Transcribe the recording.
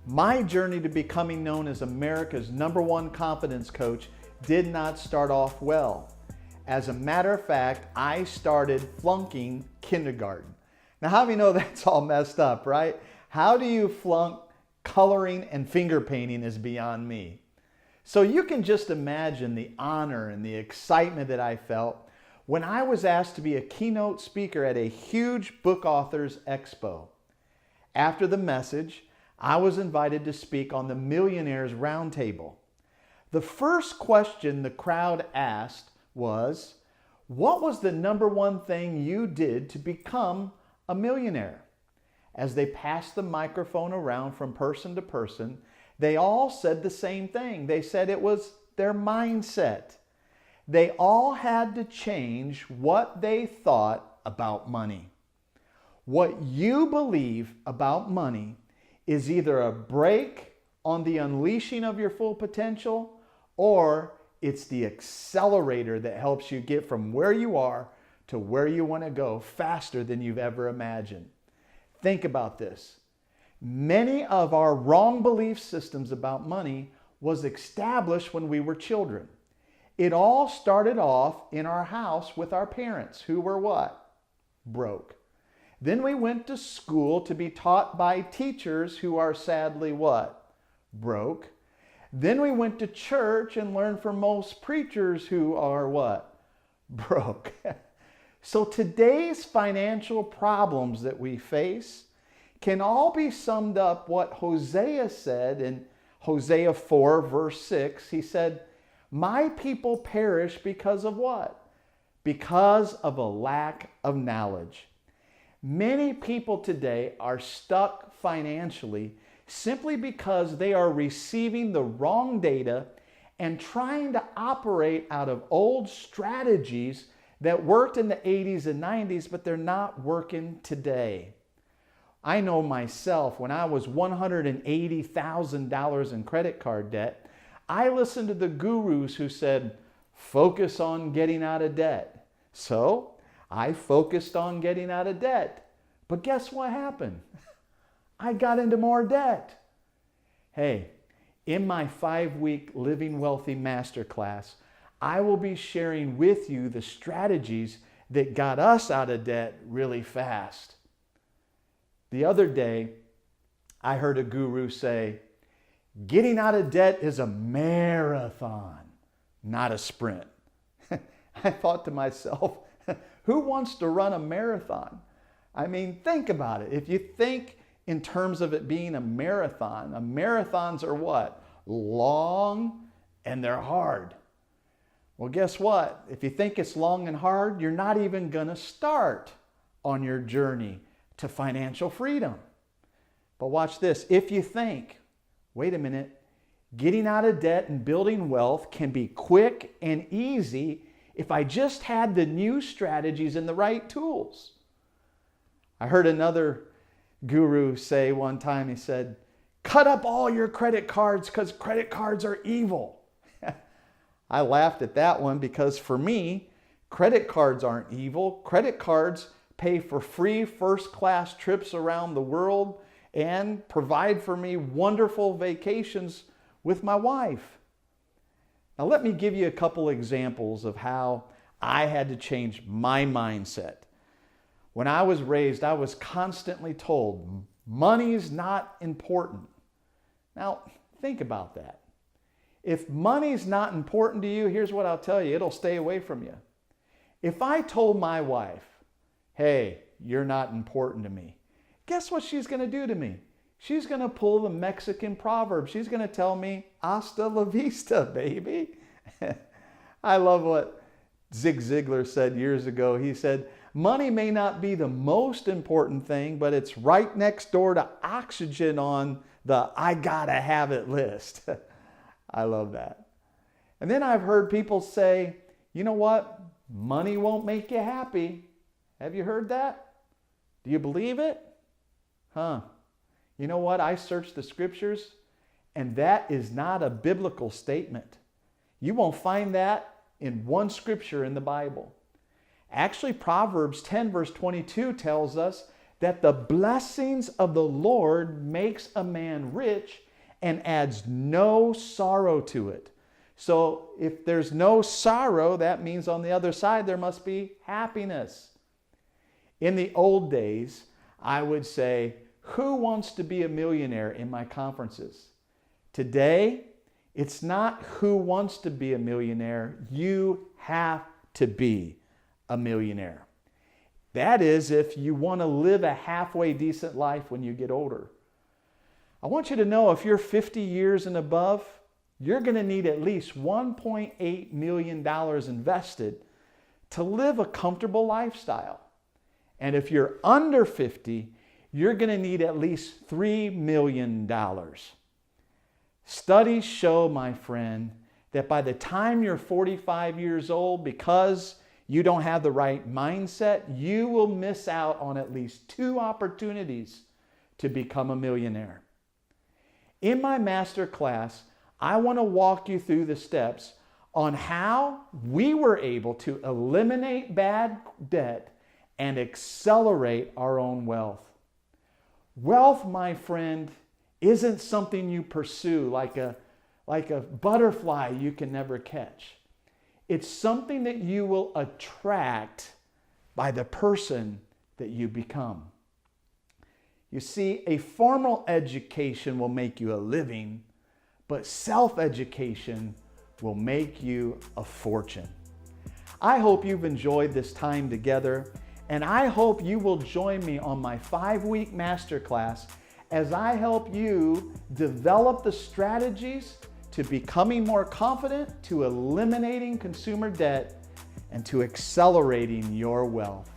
My journey to becoming known as America's #1 confidence coach did not start off well. As a matter of fact, I started flunking kindergarten. Now, how do you know that's all messed up, right? How do you flunk coloring and finger painting is beyond me. So you can just imagine the honor and the excitement that I felt when I was asked to be a keynote speaker at a huge book authors expo. After the message, I was invited to speak on the Millionaires Roundtable. The first question the crowd asked was, what was the #1 thing you did to become a millionaire? As they passed the microphone around from person to person, they all said the same thing. They said it was their mindset. They all had to change what they thought about money. What you believe about money is either a brake on the unleashing of your full potential, or it's the accelerator that helps you get from where you are to where you want to go faster than you've ever imagined. Think about this. Many of our wrong belief systems about money was established when we were children. It all started off in our house with our parents, who were what? Broke. Then we went to school to be taught by teachers who are sadly what? Broke. Then we went to church and learned from most preachers who are what? Broke. So today's financial problems that we face can all be summed up what Hosea said in Hosea 4 verse 6. He said, "My people perish because of what? Because of a lack of knowledge." Many people today are stuck financially simply because they are receiving the wrong data and trying to operate out of old strategies that worked in the 80s and 90s, but they're not working today. I know myself, when I was $180,000 in credit card debt, I listened to the gurus who said, focus on getting out of debt. So I focused on getting out of debt. But guess what happened? I got into more debt. Hey, in my 5-week Living Wealthy Masterclass, I will be sharing with you the strategies that got us out of debt really fast. The other day, I heard a guru say, getting out of debt is a marathon, not a sprint. I thought to myself, who wants to run a marathon? I mean, think about it. If you think in terms of it being a marathon, marathons are what? Long and they're hard. Well, guess what? If you think it's long and hard, you're not even going to start on your journey to financial freedom. But watch this. If you think, wait a minute, getting out of debt and building wealth can be quick and easy if I just had the new strategies and the right tools. I heard another guru say one time, he said, cut up all your credit cards because credit cards are evil. I laughed at that one because for me, credit cards aren't evil. Credit cards pay for free first-class trips around the world and provide for me wonderful vacations with my wife. Now let me give you a couple examples of how I had to change my mindset. When I was raised, I was constantly told, money's not important. Now, think about that. If money's not important to you, here's what I'll tell you, it'll stay away from you. If I told my wife, hey, you're not important to me, guess what she's going to do to me? She's going to pull the Mexican proverb. She's going to tell me, hasta la vista, baby. I love what Zig Ziglar said years ago. He said, money may not be the most important thing, but it's right next door to oxygen on the I gotta have it list. I love that. And then I've heard people say, you know what? Money won't make you happy. Have you heard that? Do you believe it? You know what? I searched the scriptures, and that is not a biblical statement. You won't find that in one scripture in the Bible. Actually, Proverbs 10 verse 22 tells us that the blessings of the Lord makes a man rich and adds no sorrow to it. So if there's no sorrow, that means on the other side there must be happiness. In the old days, I would say, who wants to be a millionaire in my conferences? Today, it's not who wants to be a millionaire. You have to be a millionaire. That is, if you want to live a halfway decent life when you get older. I want you to know if you're 50 years and above, you're going to need at least $1.8 million invested to live a comfortable lifestyle. And if you're under 50, you're going to need at least $3 million. Studies show, my friend, that by the time you're 45 years old, because you don't have the right mindset, you will miss out on at least 2 opportunities to become a millionaire. In my master class, I want to walk you through the steps on how we were able to eliminate bad debt and accelerate our own wealth. Wealth, my friend, isn't something you pursue like a butterfly you can never catch. It's something that you will attract by the person that you become. You see, a formal education will make you a living, but self-education will make you a fortune. I hope you've enjoyed this time together, and I hope you will join me on my 5-week masterclass as I help you develop the strategies to becoming more confident, to eliminating consumer debt, and to accelerating your wealth.